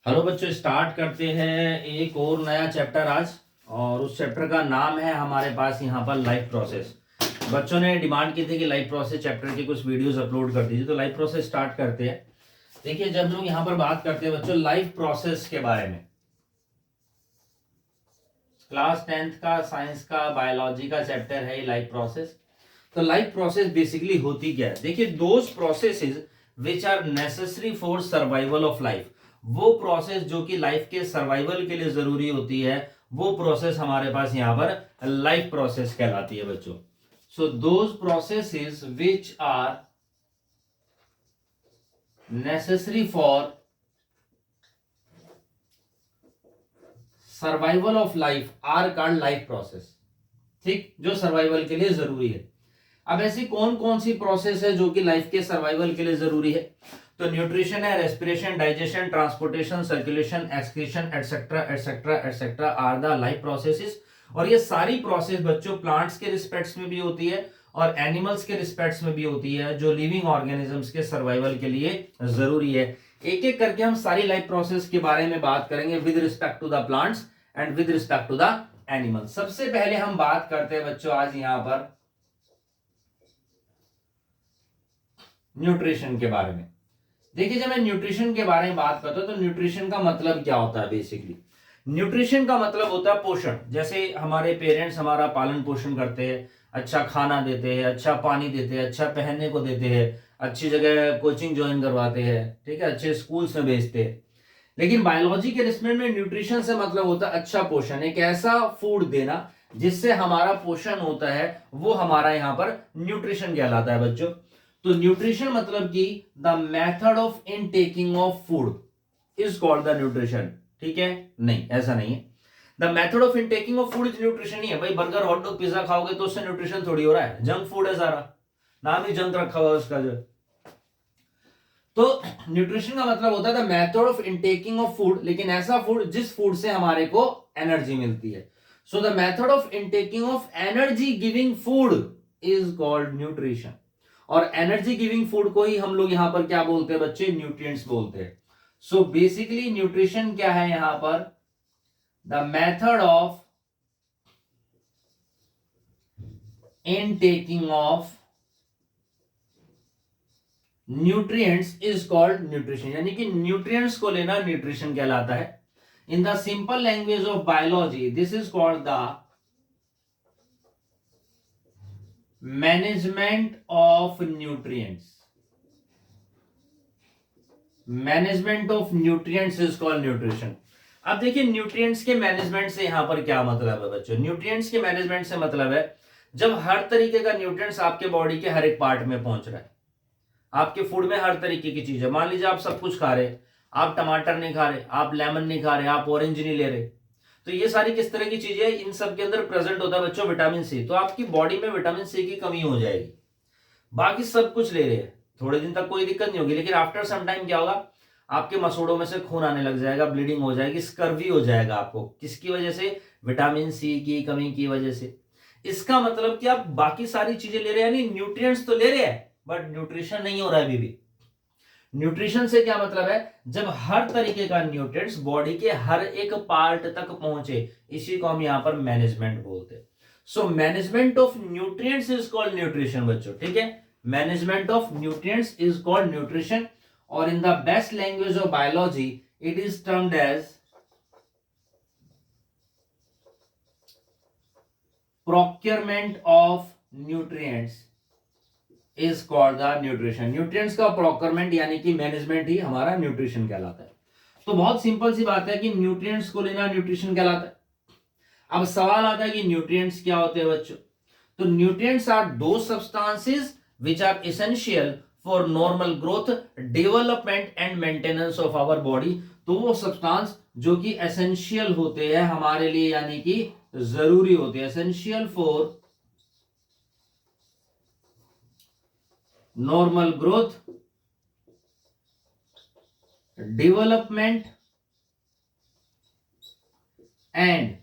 Hello बच्चों, start करते हैं एक और नया चैप्टर आज। और उस चैप्टर का नाम है हमारे पास यहाँ पर लाइफ प्रोसेस। बच्चों ने डिमांड की थी कि लाइफ प्रोसेस चैप्टर की कुछ वीडियोस अपलोड कर दीजिए, तो लाइफ प्रोसेस स्टार्ट करते हैं। देखिए, जब लोग यहाँ पर बात करते हैं बच्चों लाइफ प्रोसेस के बारे में, क्लास 10th का साइंस का बायोलॉजी का चैप्टर है ये लाइफ प्रोसेस। तो लाइफ प्रोसेस बेसिकली होती क्या है? देखिए, those processes which are necessary for survival of life, वो प्रोसेस जो कि लाइफ के सर्वाइवल के लिए जरूरी होती है, वो प्रोसेस हमारे पास यहां पर लाइफ प्रोसेस कहलाती है बच्चों। So those processes which are necessary for survival of life are called life process. ठीक, जो सर्वाइवल के लिए जरूरी है। अब ऐसी कौन कौन सी प्रोसेस है जो कि लाइफ के सर्वाइवल के लिए जरूरी है? तो न्यूट्रिशन है, respiration, digestion, transportation, circulation, excretion, etcetera etcetera etcetera are the life processes. और ये सारी प्रोसेस बच्चों प्लांट्स के रिस्पेक्ट्स में भी होती है और एनिमल्स के रिस्पेक्ट्स में भी होती है, जो लिविंग ऑर्गेनिजम्स के सर्वाइवल के लिए जरूरी है। एक एक करके हम सारी लाइफ प्रोसेस के बारे में बात करेंगे with respect to the plants and with respect to the animals. सबसे पहले हम बात करते हैं बच्चों आज यहां पर न्यूट्रिशन के बारे में। देखिए, जब मैं न्यूट्रिशन के बारे में बात करता हूं तो न्यूट्रिशन का मतलब क्या होता है? बेसिकली न्यूट्रिशन का मतलब होता है पोषण। जैसे हमारे पेरेंट्स हमारा पालन पोषण करते हैं, अच्छा खाना देते हैं, अच्छा पानी देते हैं, अच्छा पहनने को देते हैं, अच्छी जगह कोचिंग ज्वाइन करवाते हैं, ठीक है, अच्छे स्कूल्स में भेजते हैं। लेकिन बायोलॉजी के रिस्पेक्ट में न्यूट्रिशन से मतलब होता है अच्छा पोषण, एक ऐसा फूड देना जिससे हमारा पोषण होता है, वो हमारा यहाँ पर न्यूट्रिशन कहलाता है बच्चों। तो न्यूट्रिशन मतलब कि the method of in taking of food is called the nutrition. ठीक है? नहीं, ऐसा नहीं है। The method of in taking of food is nutrition नहीं है भाई। बर्गर, हॉट डॉग, पिज्जा खाओगे तो उससे न्यूट्रिशन थोड़ी हो रहा है, जंक फूड है सारा, नाम ही जंक रखा हुआ है उसका जो। तो न्यूट्रिशन का मतलब होता है the method of intaking of food, लेकिन ऐसा फूड जिस फूड से हमारे को एनर्जी मिलती है। So the method of intaking of energy giving food is called nutrition. और एनर्जी गिविंग फूड को ही हम लोग यहां पर क्या बोलते हैं बच्चे? न्यूट्रिएंट्स बोलते हैं। सो बेसिकली न्यूट्रिशन क्या है यहां पर? The method of intaking of nutrients is called nutrition, यानी कि न्यूट्रिएंट्स को लेना न्यूट्रिशन कहलाता है। In the simple language of biology this is called the management of nutrients. Management of nutrients is called nutrition. अब देखिए, न्यूट्रिएंट्स के management से यहां पर क्या मतलब है बच्चों? न्यूट्रिएंट्स के मैनेजमेंट से मतलब है जब हर तरीके का न्यूट्रिएंट्स आपके बॉडी के हर एक पार्ट में पहुंच रहा है। आपके फूड में हर तरीके की चीज है। मान लीजिए आप सब कुछ खा रहे, आप टमाटर नहीं खा रहे, आप लेमन नहीं खा रहे, आप ऑरेंज नहीं ले रहे, तो ये सारी किस तरह की चीजें? इन सब के अंदर प्रेजेंट होता है बच्चों विटामिन सी। तो आपकी बॉडी में विटामिन सी की कमी हो जाएगी। बाकी सब कुछ ले रहे हैं, थोड़े दिन तक कोई दिक्कत नहीं होगी, लेकिन आफ्टर सम टाइम क्या होगा? आपके मसूड़ों में से खून आने लग जाएगा, ब्लीडिंग हो जाएगी, स्कर्वी हो जाएगा आपको। किसकी वजह से? विटामिन सी की कमी की वजह से। इसका मतलब कि आप बाकी सारी चीजें ले रहे हैं, यानी न्यूट्रिएंट्स तो ले रहे हैं, बट न्यूट्रिशन नहीं हो रहा है अभी भी। न्यूट्रिशन से क्या मतलब है? जब हर तरीके का न्यूट्रिएंट्स बॉडी के हर एक पार्ट तक पहुंचे, इसी को हम यहां पर मैनेजमेंट बोलते हैं। So management of nutrients is called nutrition बच्चों। ठीक है? Management of nutrients is called nutrition. और in the best language of biology it is termed as procurement of nutrients is called the nutrition. Nutrients का procurement यानी कि management ही हमारा nutrition कहलाता है। तो बहुत सिंपल सी बात है कि न्यूट्रिएंट्स को लेना न्यूट्रिशन कहलाता है। अब सवाल आता है कि न्यूट्रिएंट्स क्या होते हैं बच्चों? तो nutrients are those substances which are essential for normal growth, development and maintenance of our body. तो वो सब्सटेंस जो कि एसेंशियल होते हैं हमारे लिए, यानी कि जरूरी होते हैं, essential for normal growth, development and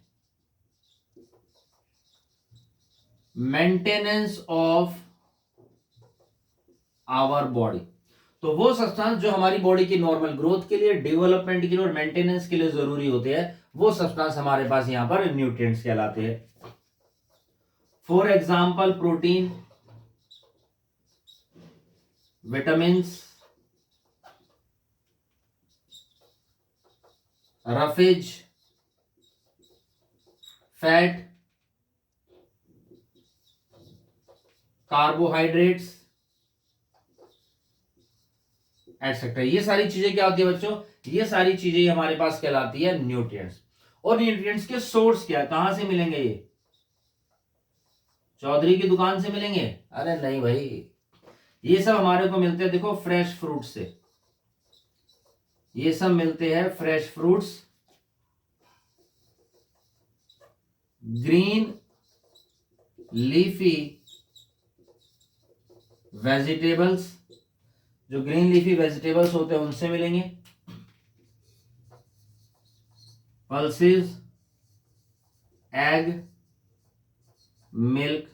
maintenance of our body. तो वो सब्सटेंस जो हमारी बॉडी की नॉर्मल ग्रोथ के लिए, डेवलपमेंट के लिए और मेंटेनेंस के लिए जरूरी होते हैं, वो सब्सटेंस हमारे पास यहाँ पर न्यूट्रिएंट्स कहलाते हैं। For example protein, vitamins, roughage, fat, carbohydrates etcetera. ये सारी चीजें क्या होती है बच्चों? ये सारी चीजें हमारे पास कहलाती है न्यूट्रिएंट्स। और न्यूट्रिएंट्स के सोर्स क्या है, कहां से मिलेंगे? ये चौधरी की दुकान से मिलेंगे? अरे नहीं भाई, ये सब हमारे को मिलते हैं देखो फ्रेश फ्रूट से। ये सब मिलते हैं fresh fruits, green leafy vegetables, जो ग्रीन लीफी वेजिटेबल्स होते हैं उनसे मिलेंगे, pulses, egg, milk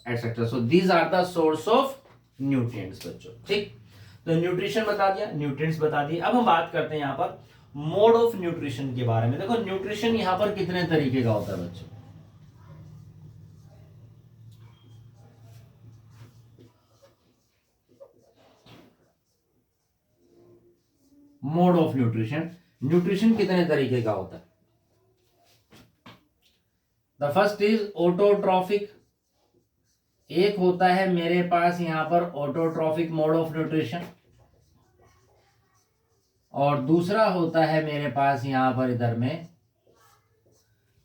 etcetera. So these are the source of nutrients बच्चों। ठीक, तो न्यूट्रिशन बता दिया, न्यूट्रिएंट्स बता दिए। अब हम बात करते हैं यहां पर मोड ऑफ न्यूट्रिशन के बारे में। देखो न्यूट्रिशन यहां पर कितने तरीके का होता है बच्चों? मोड ऑफ न्यूट्रिशन, न्यूट्रिशन कितने तरीके का होता है? The first is autotrophic. एक होता है मेरे पास यहां पर ऑटोट्रॉफिक मोड ऑफ न्यूट्रिशन, और दूसरा होता है मेरे पास यहां पर इधर में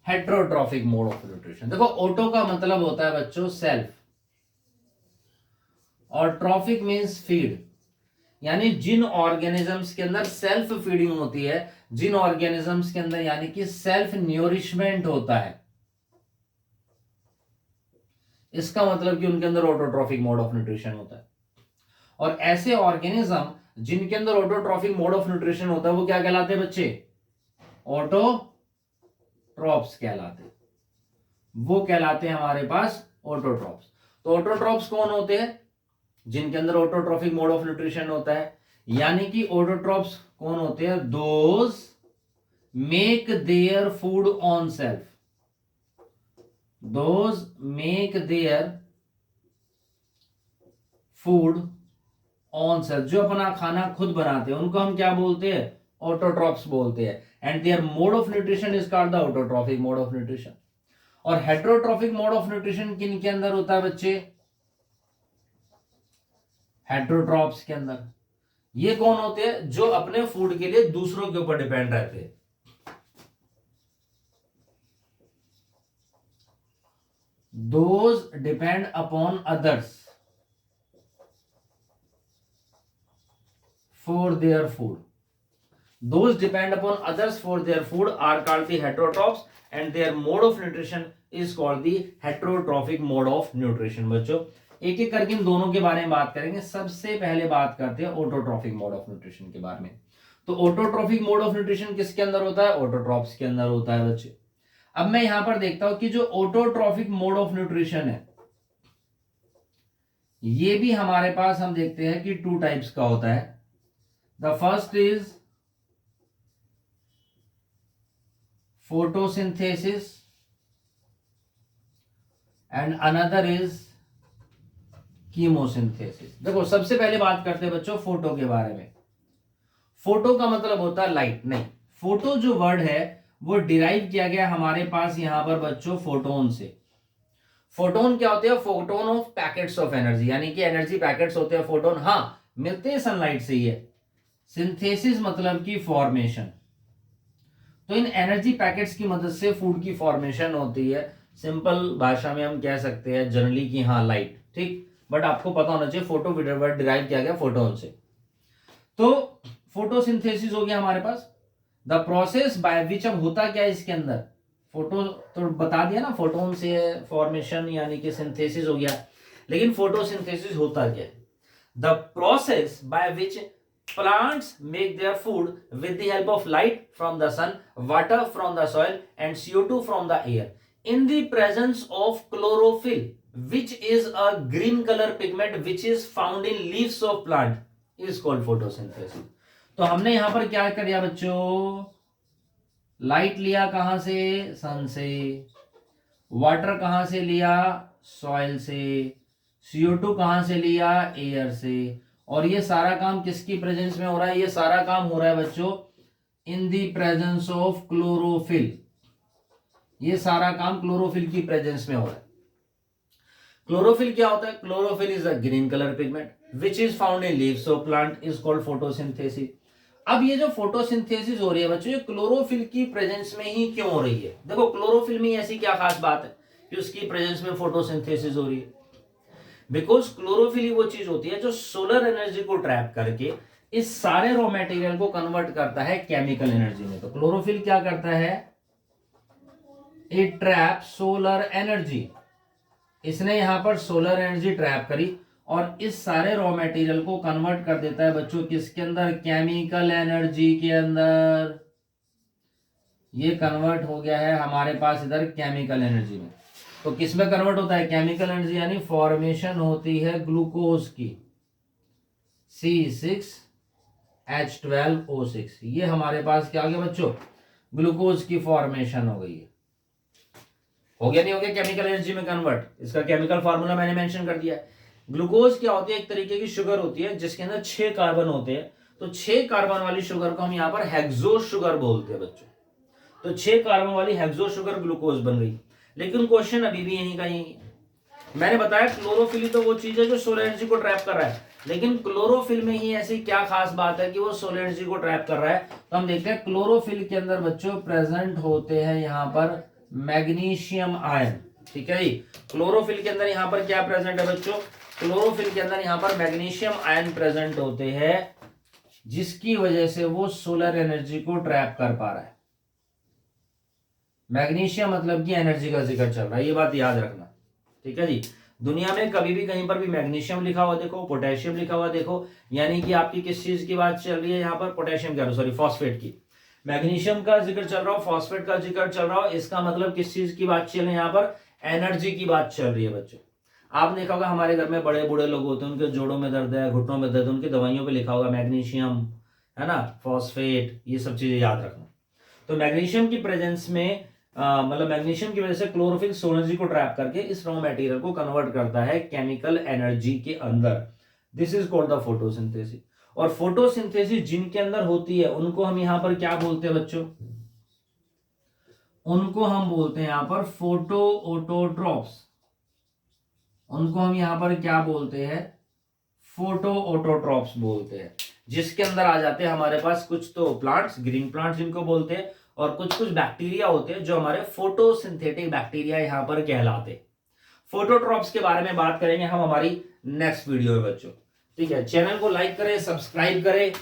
हेट्रोट्रॉफिक मोड ऑफ न्यूट्रिशन। देखो ऑटो का मतलब होता है बच्चों सेल्फ, और ट्रॉफिक मींस फीड, यानी जिन ऑर्गेनिजम्स के अंदर सेल्फ फीडिंग होती है, जिन ऑर्गेनिजम्स के अंदर यानी कि सेल्फ न्यूरिशमेंट होता है, इसका मतलब कि उनके अंदर ऑटोट्रॉफिक मोड ऑफ न्यूट्रिशन होता है। और ऐसे ऑर्गेनिज्म जिनके अंदर ऑटोट्रॉफिक मोड ऑफ न्यूट्रिशन होता है वो क्या कहलाते हैं बच्चे? ऑटोट्रॉप्स कहलाते हैं। वो कहलाते हैं हमारे पास ऑटोट्रॉप्स। तो ऑटोट्रॉप्स कौन होते हैं? जिनके अंदर ऑटोट्रॉफिक मोड ऑफ न्यूट्रिशन होता है। यानी कि ऑटोट्रॉप्स कौन होते हैं? Those make their food on self, those make their food on self, जो अपना खाना खुद बनाते हैं उनको हम क्या बोलते हैं? ऑटोट्रॉप्स बोलते हैं। And their mode of nutrition is called the autotrophic mode of nutrition. और हेट्रोट्रॉफिक मोड ऑफ न्यूट्रिशन किन के अंदर होता है बच्चे? हेट्रोट्रॉप्स के अंदर। ये कौन होते हैं? जो अपने फूड के लिए दूसरों के ऊपर डिपेंड रहते हैं। Those depend upon others for their food. Those depend upon others for their food are called the heterotrophs and their mode of nutrition is called the heterotrophic mode of nutrition। बच्चों एक एक करके इन दोनों के बारे में बात करेंगे। सबसे पहले बात करते हैं ऑटोट्रॉफिक मोड ऑफ न्यूट्रिशन के बारे में। तो ऑटोट्रॉफिक मोड ऑफ न्यूट्रिशन किसके अंदर होता है? ऑटोट्रॉप्स के अंदर होता है बच्चे। अब मैं यहां पर देखता हूं कि जो ऑटोट्रॉफिक मोड ऑफ न्यूट्रिशन है ये भी हमारे पास हम देखते हैं कि टू टाइप्स का होता है। The first is photosynthesis and another is chemosynthesis। देखो सबसे पहले बात करते हैं बच्चों फोटो के बारे में। फोटो का मतलब होता है लाइट। नहीं, फोटो जो वर्ड है वो डिराइव किया गया हमारे पास यहां पर बच्चों फोटोन से। फोटोन क्या होते हैं? Photon of packets of energy, यानी कि एनर्जी पैकेट्स होते हैं फोटोन। हाँ, मिलते हैं सनलाइट से ही है। सिंथेसिस मतलब की फॉर्मेशन। तो इन एनर्जी पैकेट्स की मदद से फूड की फॉर्मेशन होती है। सिंपल भाषा में हम कह सकते हैं जनरली कि हाँ लाइट। ठीक, बट आपको पता होना चाहिए फोटो वर्ड डिराइव किया गया फोटोन से। तो फोटोसिंथेसिस हो गया हमारे पास। द प्रोसेस बाय विच, अब होता क्या है इसके अंदर? फोटो तो बता दिया ना, फोटोन से फॉर्मेशन यानी कि सिंथेसिस हो गया। लेकिन फोटोसिंथेसिस होता क्या है? The process by which plants make their food with the help of light from the sun, water from the soil and CO2 from the air in the presence of chlorophyll, which is a green color pigment which is found in leaves of plant। Is called photosynthesis. तो हमने यहां पर क्या किया बच्चों, light लिया कहां से, सन से, वाटर कहां से लिया, सॉइल से, CO2 कहां से लिया, एयर से, और ये सारा काम किसकी प्रेजेंस में हो रहा है, ये सारा काम हो रहा है बच्चों इन दी प्रेजेंस ऑफ क्लोरोफिल। ये सारा काम क्लोरोफिल की प्रेजेंस में हो रहा है। क्लोरोफिल क्या होता है, chlorophyll is a green colour pigment which is found in leaves of plant, is called photosynthesis. अब ये जो फोटोसिंथेसिस हो रही है बच्चों, ये क्लोरोफिल की प्रेजेंस में ही क्यों हो रही है। देखो क्लोरोफिल में ऐसी क्या खास बात है कि उसकी प्रेजेंस में फोटोसिंथेसिस हो रही है। बिकॉज क्लोरोफिल ही वो चीज होती है जो सोलर एनर्जी को ट्रैप करके इस सारे रॉ मटेरियल को कन्वर्ट करता है केमिकल एनर्जी में। तो क्लोरोफिल क्या करता है, इट ट्रैप सोलर एनर्जी। इसने यहां पर सोलर एनर्जी ट्रैप करी और इस सारे रॉ मटेरियल को कन्वर्ट कर देता है बच्चों किसके अंदर, केमिकल एनर्जी के अंदर। ये कन्वर्ट हो गया है हमारे पास इधर केमिकल एनर्जी में। तो किस में कन्वर्ट होता है, केमिकल एनर्जी, यानी फॉर्मेशन होती है ग्लूकोज की, C6H12O6। ये हमारे पास क्या हो गया बच्चों, ग्लूकोज की फॉर्मेशन हो गई है। हो गया नहीं हो गया, केमिकल एनर्जी में कन्वर्ट। इसका केमिकल फार्मूला मैंने मेंशन कर दिया है। ग्लूकोज क्या होती है, एक तरीके की शुगर होती है जिसके अंदर 6 कार्बन होते हैं। तो 6 कार्बन वाली शुगर को हम यहाँ पर हेक्सोस शुगर बोलते हैं बच्चों। तो 6 कार्बन वाली हेक्सोस शुगर ग्लूकोज बन गई। लेकिन क्वेश्चन अभी भी यहीं का यहीं है। मैंने बताया क्लोरोफिल तो वो चीज है जो सोलर एनर्जी को ट्रैप कर रहा है, लेकिन क्लोरोफिल में ही ऐसी क्या खास बात है कि वो सोलर एनर्जी को ट्रैप कर रहा है। तो हम देखते हैं क्लोरोफिल के अंदर बच्चों प्रेजेंट होते हैं यहाँ पर मैग्नीशियम आयन। ठीक है जी, क्लोरोफिल के अंदर यहाँ पर क्या प्रेजेंट है बच्चों, क्लोरोफिल के अंदर यहाँ पर मैग्नीशियम आयन प्रेजेंट होते हैं, जिसकी वजह से वो सोलर एनर्जी को ट्रैप कर पा रहा है। मैग्नीशियम मतलब कि एनर्जी का जिक्र चल रहा है, ये बात याद रखना। ठीक है जी, दुनिया में कभी भी कहीं पर भी मैग्नीशियम लिखा हुआ देखो, पोटेशियम लिखा हुआ देखो, यानी कि आपकी किस चीज की बात चल रही है यहाँ पर, पोटेशियम का, सॉरी फॉस्फेट की। मैग्नीशियम का जिक्र चल रहा हो, फॉस्फेट का जिक्र चल रहा हो, इसका मतलब किस चीज की बात चल रही है यहाँ पर, एनर्जी की बात चल रही है बच्चों। आपने देखा होगा हमारे घर में बड़े बूढ़े लोग होते हैं, उनके जोड़ों में दर्द है, घुटनों में दर्द है, उनकी दवाइयों पे लिखा होगा मैग्नीशियम, है ना, फॉस्फेट, ये सब चीजें याद रखना। तो मैग्नीशियम की प्रेजेंस में मतलब मैग्नीशियम की वजह से क्लोरोफिल सोलर एनर्जी को ट्रैप करके इस रॉ मटेरियल को कन्वर्ट करता है केमिकल एनर्जी के अंदर। This is called the photosynthesis. और फोटोसिंथेसिस जिनके अंदर होती है उनको हम यहां पर क्या बोलते हैं बच्चों, उनको हम बोलते हैं यहां पर फोटो ऑटोट्रॉप्स। उनको हम यहां पर क्या बोलते हैं, फोटो ऑटोट्रॉप्स बोलते हैं। जिसके अंदर आ जाते हैं हमारे पास कुछ तो प्लांट्स, ग्रीन प्लांट्स जिनको बोलते हैं, और कुछ कुछ बैक्टीरिया होते हैं जो हमारे फोटोसिंथेटिक बैक्टीरिया यहां पर कहलाते हैं। फोटोट्रॉप्स के बारे में बात करेंगे हम हमारी नेक्स्ट वीडियो में बच्चों। ठीक है, चैनल को लाइक करें, सब्सक्राइब करें